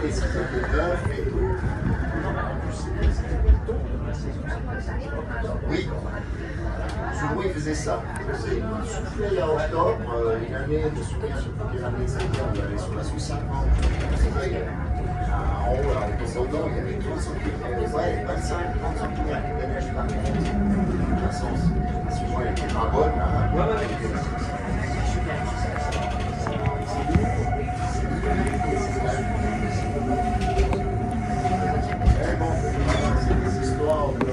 les cycles de neuf et tout. Oui. Souvent, il faisait ça. Il soufflait à octobre, une année, je me souviens, sur quelle année ça a été, on allait sur la 60. C'est vrai, en haut, là, au Saudon, il y avait 30 cm, ouais, 25, 30 cm de neige par contre. De toute façon, souvent, elle était pas bonne. Mais bon, c'est des histoires de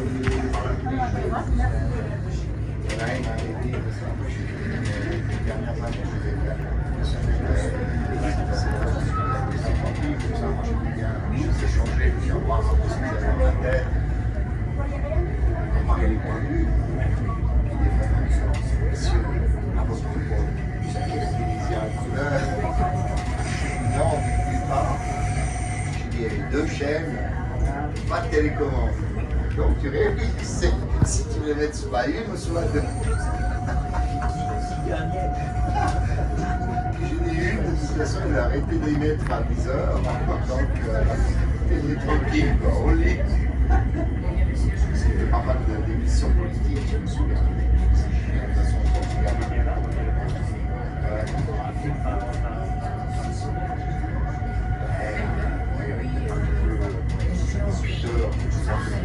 deux chaînes, pas de télécommande. Donc tu réfléchissais si tu voulais mettre soit une ou soit deux. J'ai dit une, de toute façon, il a arrêté de les mettre à 10 heures. Donc, il est tranquille, quoi, au lit. C'était pas mal d'émissions politiques, je me souviens. De toute façon, on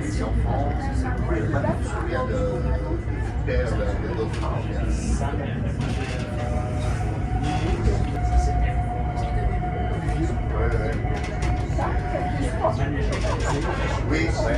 les enfants, je me souviens du père de Dauphin. Oui, oui.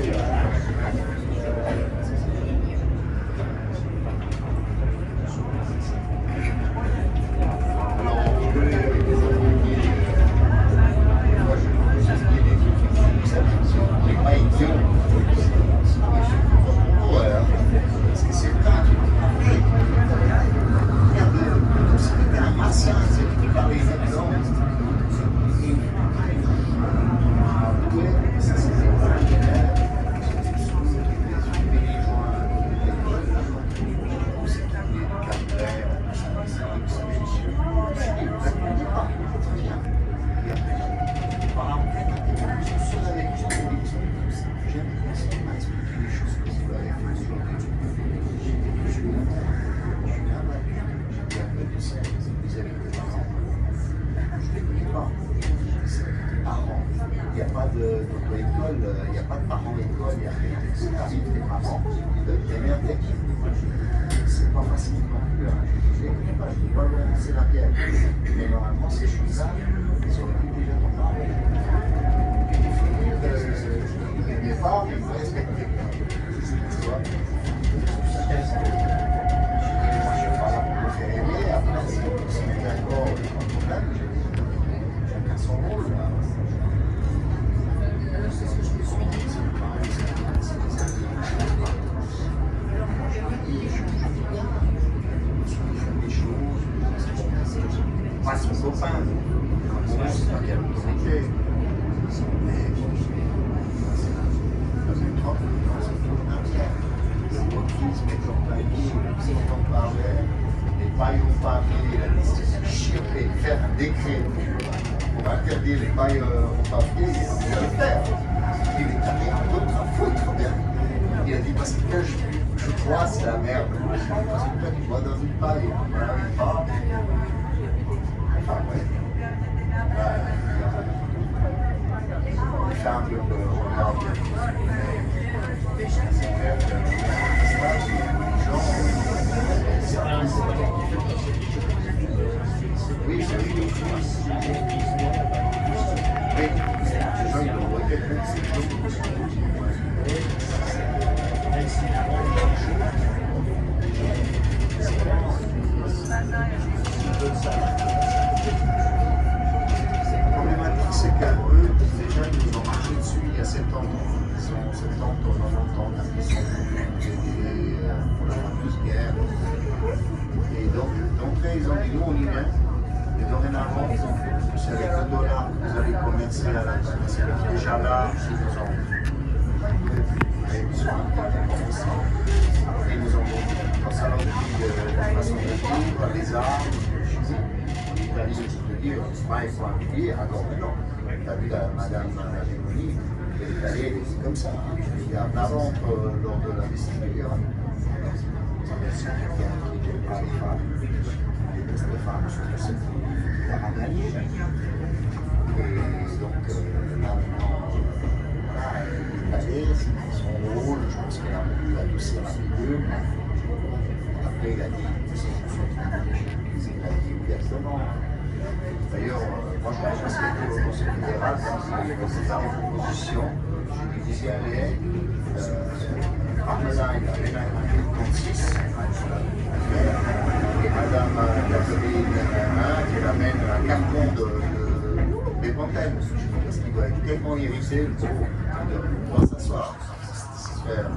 Il n'y a pas d'auto-école, il n'y a pas de parents-école, il n'y a rien. C'est arrive des parents, des mères d'équipe. C'est pas facile non plus. Je ne dis pas c'est la pierre. Mais normalement, ces choses-là, ils auraient pu déjà t'en parler. Au départ, ils vont respecter. Tu vois? Moi, je ne suis pas là pour me faire aimer. Après, si on est d'accord, pas de problème. Chacun son rôle. Pas son copain, c'est pas quelle autorité. Mais dans une trompe, c'est tout entière. Le wokisme est en plein si on en parlait, les pailles au papier, il a dit chier, faire un décret pour interdire les pailles au papier, il va le faire. Il est allé un peu à foutre, bien. Il a dit parce que je crois c'est la merde. Parce que toi tu vois dans une paille, on n'arrive pas. Enfin ouais. Il fait un peu peur, on verra bien. C'est clair que les gens, oui, c'est lui. Oui, les gens ils vont voter contre ces choses. La problématique, c'est qu'eux, déjà, ils nous ont marché dessus il y a 70 ans. Ils ont 70 ans, 90 ans d'ambition pour la fameuse guerre. Et donc, d'entrée, ils ont dit nous, on y vient. Et dorénavant, c'est avec le dollar que vous allez commercer à la fin. C'est déjà là, ils nous ont et ils nous ont dit, quand ça leur dit de façon de vivre, les armes, l'Italie, dire, pas il faut appuyer, encore maintenant. Tu as vu Madame Léonie, elle est allée, c'est comme ça. Il y a la rentre lors de l'investiture. C'est quelqu'un qui n'aime pas les femmes, qui déteste les femmes, surtout celles qui ont gagné. Et donc là maintenant, voilà, elle est allée, c'est son rôle, je pense qu'elle a voulu adoucir un petit peu. Après, il a dit, il a dit ouvertement. D'ailleurs, moi je pense que le Conseil fédéral, quand c'est sa proposition, je disais à Léa, Parmesan, il a fait un 36, et Madame Catherine qui amène un carton des Pantènes, parce qu'il doit être tellement irrité, le pauvre, il doit s'asseoir, se faire.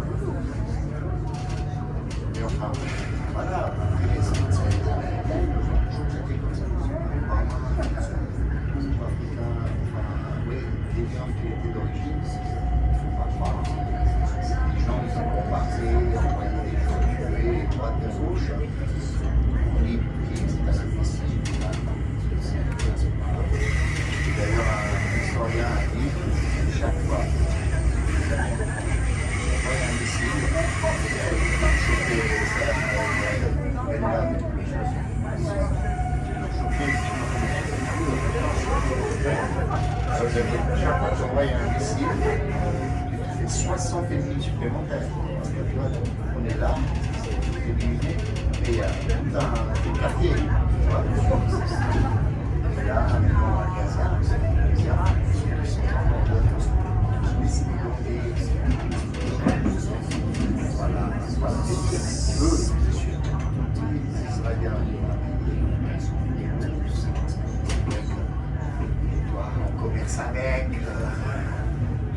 Mais enfin, voilà, les gens qui étaient d'origine, il ne faut pas croire. Les gens, ils sont bombardés, envoyés des gens tués, droite de gauche. On dit que c'est à ce vestige. Et d'ailleurs, un historien a dit que chaque fois, un missile, choqué les serres, elle l'a chaque fois que j'envoie un missile, il fait 60 ennemis supplémentaires. On est là, c'est éliminé, mais il y a tout un quartier. Et là, maintenant, à Gaza, c'est Gaza, ils sont en train de se voilà, eux, les Israéliens, on commerce avec,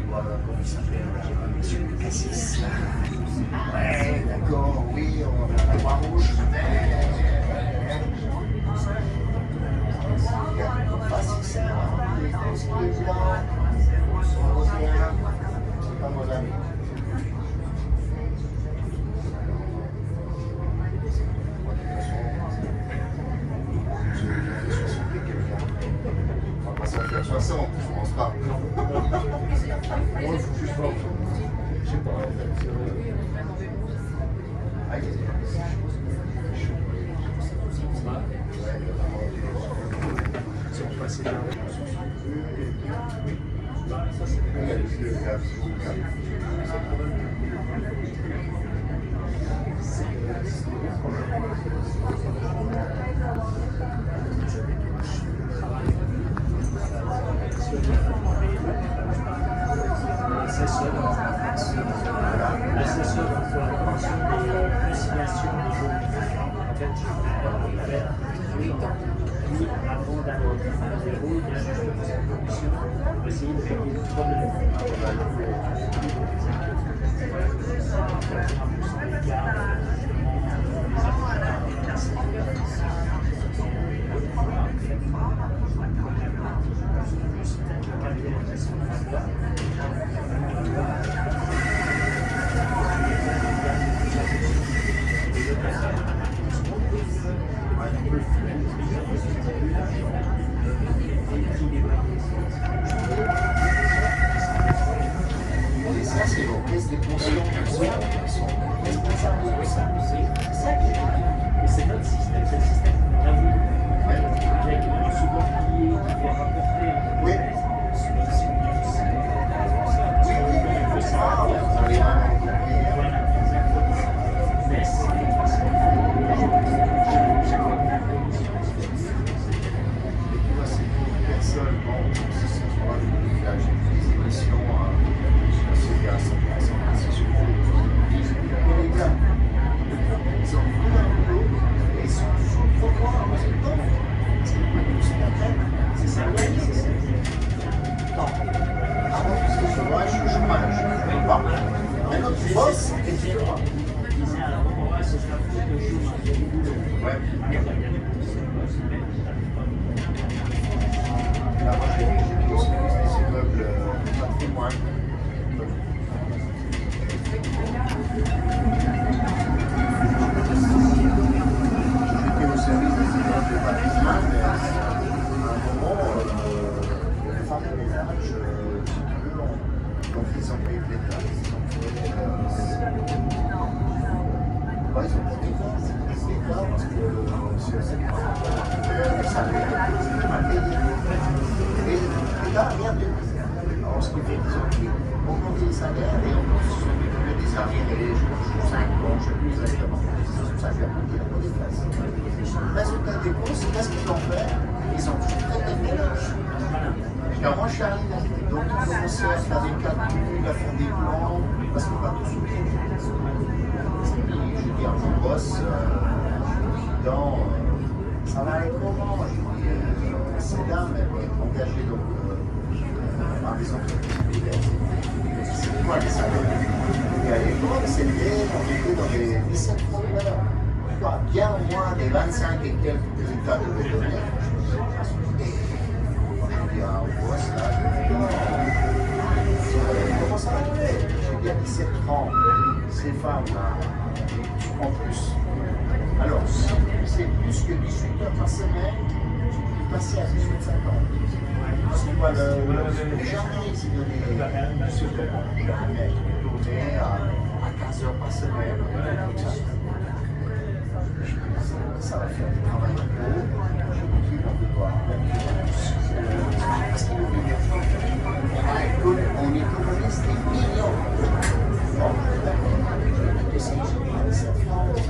comment il s'appelle, monsieur Cassis. Ouais, d'accord, oui, on a la Croix-Rouge, mais c'est pas nos amis. On va pas s'en faire 60, je pense pas. Moi, il faut juste voir. Je sais pas, en fait. Ah, il y a des choses. Si on passe là, ça c'est avant d'avoir un zéro, il y a juste une commission pour essayer de régler le problème. Et ça, c'est l'orchestre des conscients qui sont responsables de ça. C'est ça qui est bien. Et c'est notre système, c'est le système qu'on a voulu. Avec ce banquier qui doit rapporter un oui. c'est qui fait qu'ils ont pris augmenter les salaires et en plus, ils ont donné des arriérés, je trouve 5 ans, je sais plus exactement. Ça fait monter la défense. Résultat des courses, qu'est-ce qu'ils ont fait? Ils ont tout fait des mélanges. Quand moi je suis arrivé, donc ils commençaient à faire des calculs, à faire des plans, parce que pas tout souffrir. Je dis à mon boss, ça va aller comment? Je dis, ces dames, elles vont être engagées donc, par des entreprises privées. C'est quoi les salaires? Et à l'époque, c'était, on était dans les 17 heures. Bien moins des 25 et quelques que l'État devait donner. Je dis à un boss là, comment ça va te faire? J'ai dit à 17 ans, ces femmes-là, tu prends plus. Alors, si c'est plus que 18 heures par semaine, tu peux passer à 18,50. Tu vois, jamais c'est donné jamais donné à 15 heures par semaine. Ça va faire du travail en gros. Je me dis, on peut voir. Parce qu'il nous dit, on économise des millions. Bon, je sais que j'ai cette France,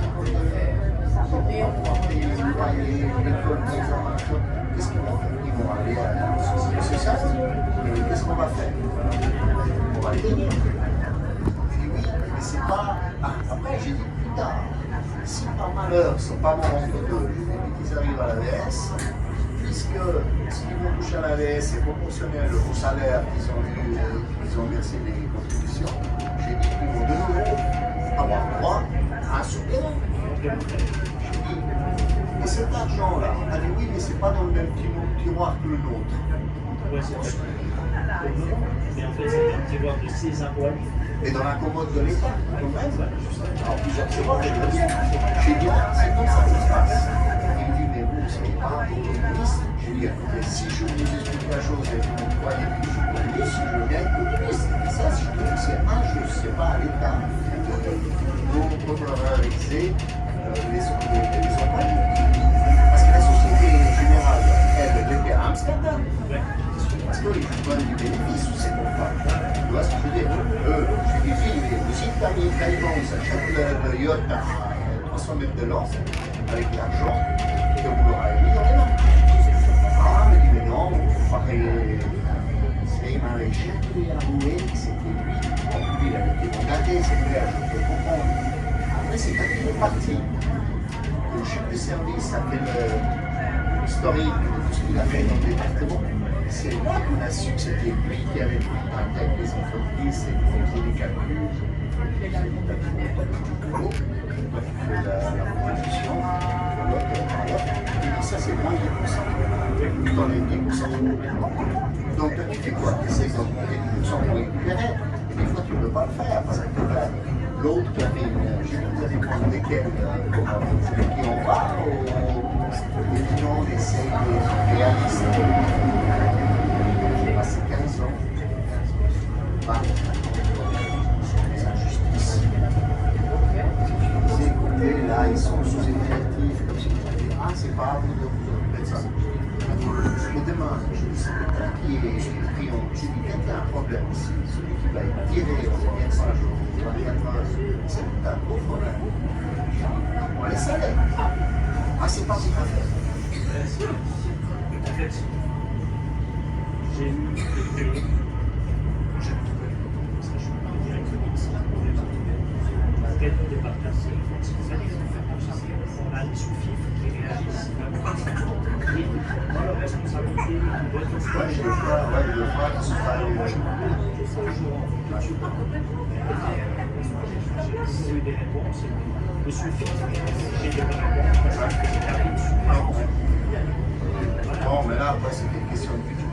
on va payer les loyers, l'école, les enfants. Qu'est-ce qu'ils vont faire? Ils vont aller à ce ça. Qu'est-ce qu'on va faire? On va les payer. Je dis oui, mais c'est pas. Après, j'ai dit plus tard. Si par malheur, ce n'est pas mon entre-deux, qu'ils arrivent à l'AVS, puisque ce qu'ils vont toucher à l'AVS est proportionnel au salaire qu'ils ont versé les contributions, j'ai dit qu'ils vont de nouveau avoir droit à un supplément. J'ai dit, et cet argent-là, elle dit oui, mais ce n'est pas dans le même tiroir que le nôtre. Oui, c'est vrai. Mais en fait, c'est un tiroir de 6 impôts. Et dans la commode de l'État, quand même, en plusieurs tiroirs, je veux dire. J'ai dit, c'est comme ça que ça se passe. Il me dit, mais vous, vous savez pas, vous êtes communiste. Je lui dis, écoutez, si je vous explique la chose et que vous croyez que je suis communiste, je veux bien être communiste. Et ça, je trouve que c'est injuste, c'est pas à l'État de revaloriser les employés. Parce que la Société Générale, elle était à Amsterdam. Parce qu'ils donnent du bénéfice ou c'est pour pas. Tu vois ce que je veux dire? Je dis, vous Italiens, Taïwan, s'achètent le yacht à 300 mètres de long avec l'argent que vous leur avez mis dans les mains. Ah, mais dit, mais non, il faut pas payer. C'est Maréchal qui a avoué que c'était lui. Lui, il avait été mandaté, c'est clair, je peux comprendre. Après, c'est quand il est parti, le chef de service a fait l'historique de tout ce qu'il a fait dans le département. C'est là qu'on a su que c'était lui qui avait pris contact avec les entreprises et qui faisait des calculs. Il a fait la proposition, et ça c'est moins de 10%. Dans les 10%. Donc toi tu fais quoi? Tu essaies d'augmenter 10% pour récupérer. Et des fois tu ne peux pas le faire parce que l'autre qui avait je ne sais pas, ça dépend desquels qui en va ou non, on essaye de réaliser. J'ai passé 15 ans par les injustices. Vous écoutez, là, ils sont sous-effectifs, comme si vous dites, ah, c'est pas à vous de vous occuper de ça. Mais demain, je dis, c'est quelqu'un qui est brillant. Je dis, il y a un problème ici. Celui qui va être tiré en 25 jours, 24 heures, c'est un gros problème. On les salaires. Ah, c'est pas ce qu'on fait. En fait, j'ai eu des théories. J'ai trouvé parce que je suis direct ici pour les entreprises. La tête des partenaires, on a des sous-fifs qui réagissent. Dans leur responsabilité, ils doivent être Ouais, je le vois, qui sont pas allés. J'ai eu des réponses. Le sulfite, j'ai des réponses parce que c'est un peu Bon, mais là, après, c'est des questions de budget.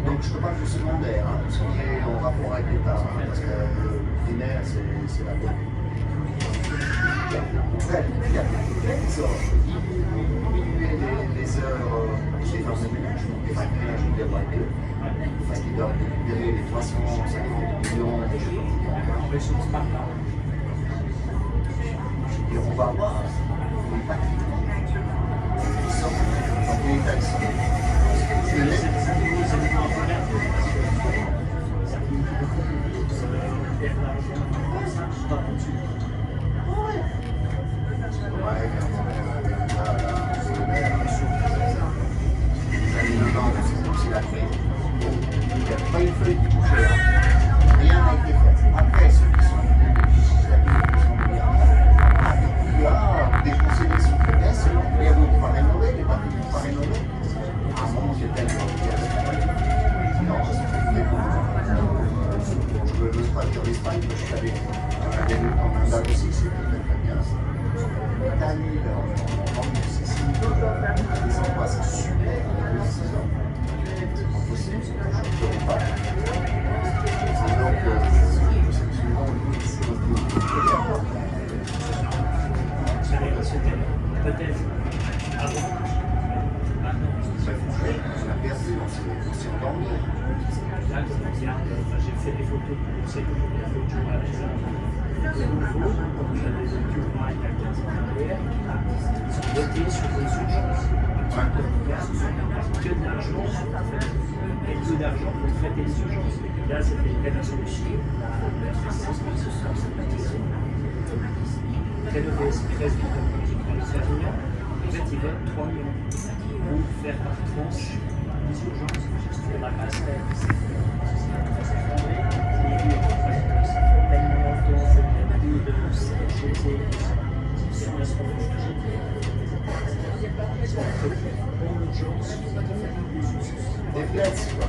Donc, je te parle du secondaire, hein, ce qui est en rapport avec l'État, hein, parce que le primaire, c'est la bonne. Il y a des heures, diminuer les heures chez dans les ménages, donc les ménages ne doivent pas que, parce qu'ils doivent récupérer les 350 millions, je sais pas. en ressources par là. Et on va voir les paquets qui sortent dans les taxes. C'est des animaux thèse. Avant, maintenant, On a perdu, on s'est endormi. là, comme on regarde, j'ai fait des photos pour ces photos à la maison. De nouveau, comme j'avais des documents il y a 15 ans en arrière, ils sont votés sur des urgences. Quand on regarde, il n'y a que de l'argent, en fait, et peu d'argent pour traiter les urgences. Là, c'était une peine à solution. Rénover ces 13 millions pour les 13 millions, en fait, ils veulent 3 millions pour faire par tranche les urgences. Il y a la passerelle, c'est effondré, il y a eu tellement longtemps, c'est bien de CHG, c'est un restaurant en urgence, Des pièces, quoi.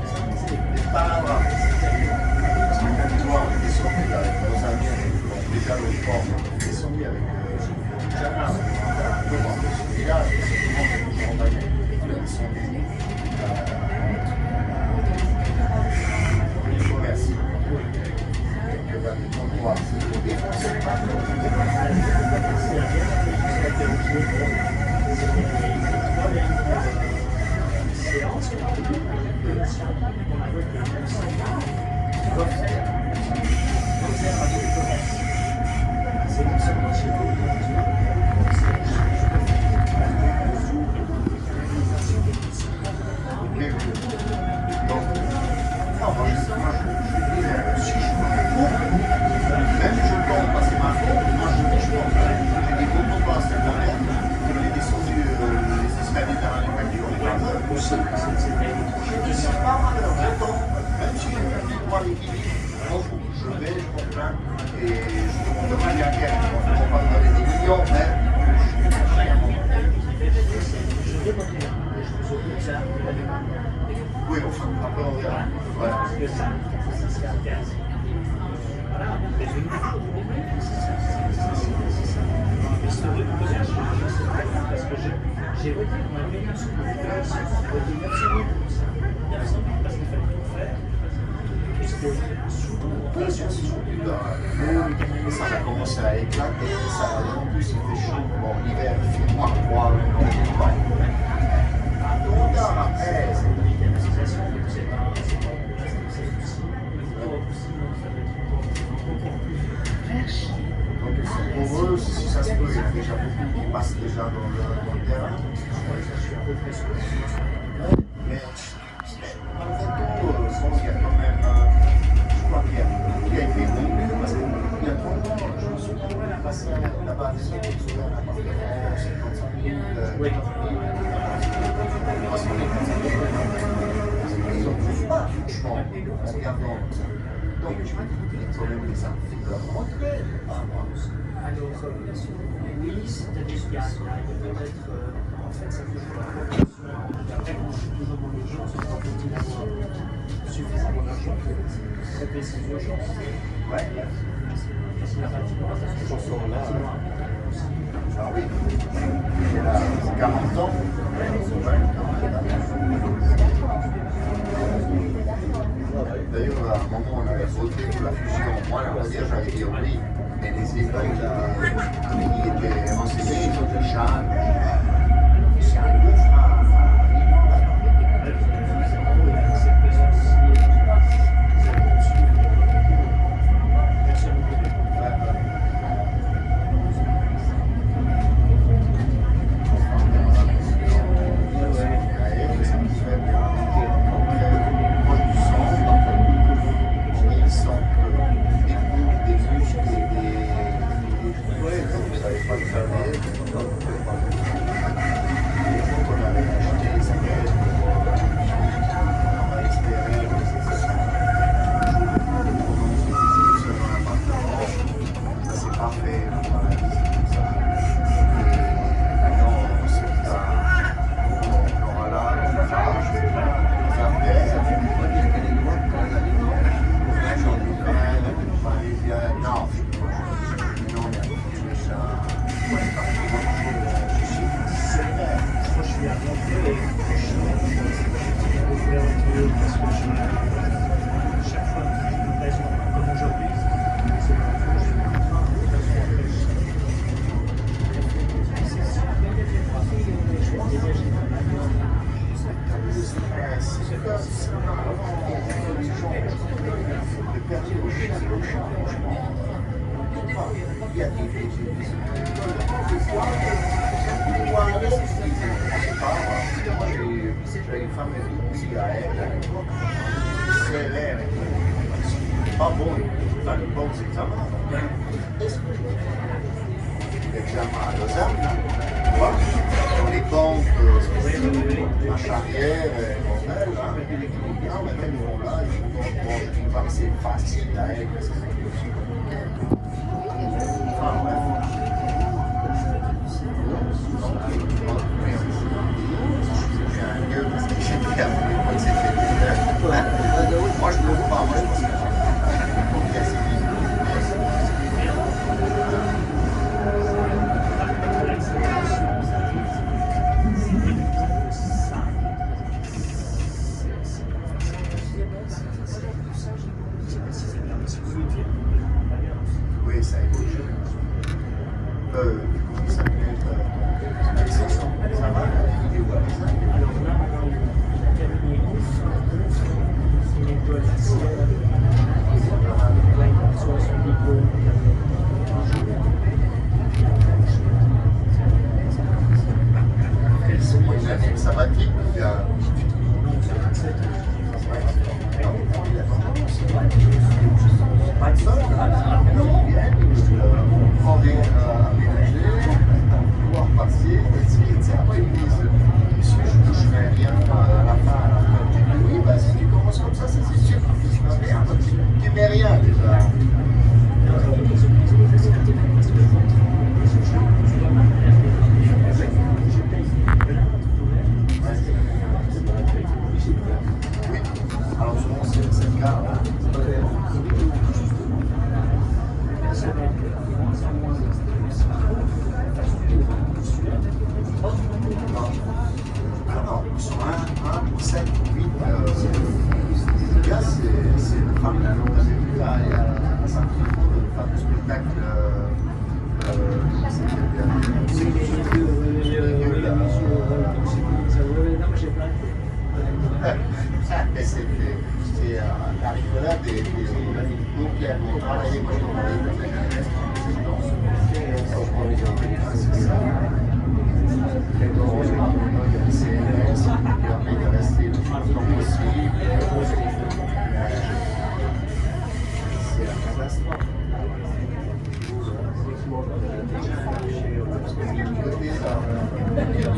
Des palavras. Parce que quand tu vois, on est descendu avec nos amis, donc déjà le sport, on est descendu avec Jana, devant ce village, et tout le monde est toujours en bagnole. Ils sont des commerces. Que va le comptoir, c'est des Français, pas oui, enfin, après on verra. Voilà. Parce que j'ai voté pour un pays sous communication, j'ai voté 900 000 parce qu'il fallait tout faire. Oui, sur ce et ça a commencé à éclater, ça a en plus il fait chaud. Bon, l'hiver il fait moins froid, on ne dit pas. On regarde après. Donc pour eux, si ça se peut, il y a déjà beaucoup qui passent déjà dans le terrain. Mais malgré tout, je pense qu'il y a quand même, je crois qu'il y a été conclu parce qu'il y a trop longtemps, je me souviens, on a passé là-bas des années, je me souviens, à partir de 55 minutes. Oui. Ils n'en trouvent pas, franchement, en regardant. Donc, je me dis, les problèmes des articles doivent rentrer. Alors, oui, c'est-à-dire qu'il y a peut-être, en fait, ça peut jouer. Après, quand je suis toujours dans l'urgence, on peut-il avoir suffisamment d'argent pour traiter ces urgences. Ouais. Parce qu'il n'y a pas de chanson là. Ah oui, j'ai là 40 ans. D'ailleurs, à un moment, on avait voté pour la fusion. Moi, on va dire, j'avais dit oui, mais les écoles qui étaient enseignés, ils ont dit jeunes. C'est un gouffre. Cioè il fame di guida è se l'air est pas bon dans les bons examens, l'examen à Lausanne, on les compte en charrière, bordel, hein, mais même bon, là, bon, je dis pas que c'est facile à elle, parce que c'est aussi compliqué. Enfin, bref. J'ai un gueule parce que j'ai perdu quand c'était moi je ne le pas, moi je pense que c'est assez vite. Oui, ça évolue. Comment ça s'appelle ça va, la vidéo avec ça. Alors là, il a terminé une école ciel, là il reçoit son diplôme. Une année sabbatique, il y a pas de sol, ils viennent, demander à aménager, pouvoir passer, et après ils disent monsieur, je ne toucherai rien à la fin. Tu dis oui, bah, si tu commences comme ça c'est sûr que tu vas bien, tu mets rien déjà. Oui, alors souvent c'est le cas. Alors, sur 1 pour 7, 8, les gars, c'est le fameux qu'on avait vu à Saint-Cloud, le fameux spectacle. C'est la rigolade des groupes qui ont travaillé pour les c'est ça. CNS qui permet de rester le plus longtemps possible. C'est la catastrophe.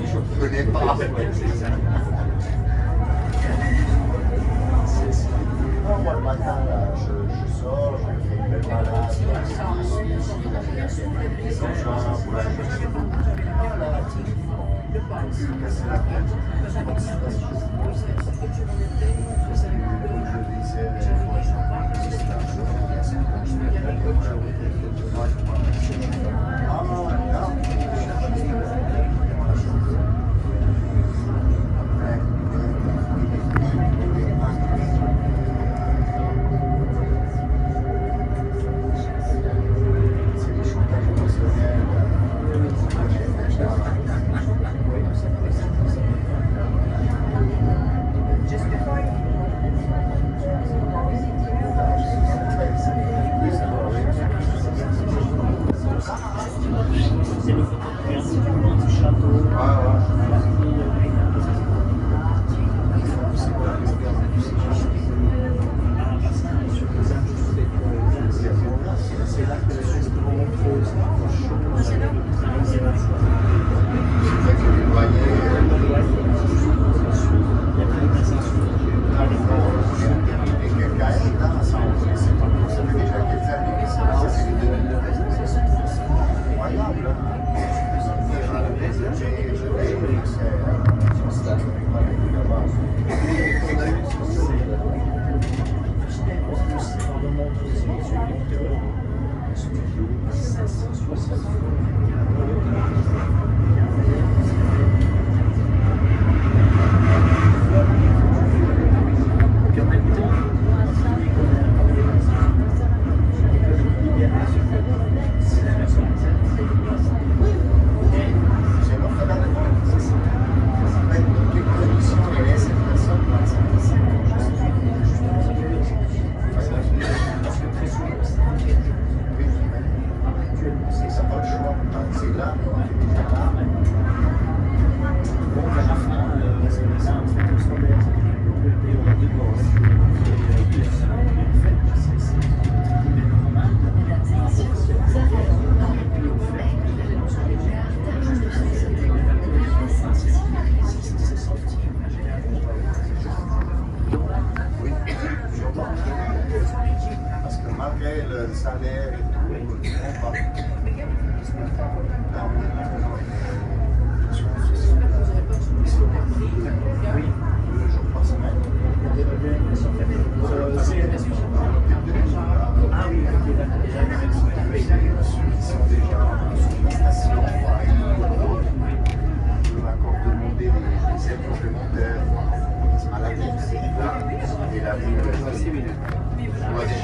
Je ne connais pas. Moi le matin, là, je sors, je fais une belle balade, casser la tête.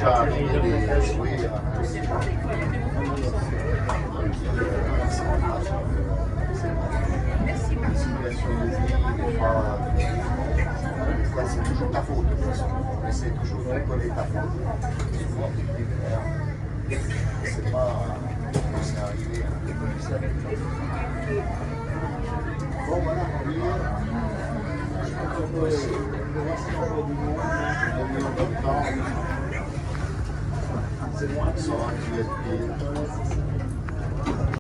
déjà donné des. Oui, c'est toujours ta faute de toute façon. On essaie toujours de coller ta faute. C'est pas. C'est arrivé. Bon, voilà, on y est. C'est moi qui sors un petit peu.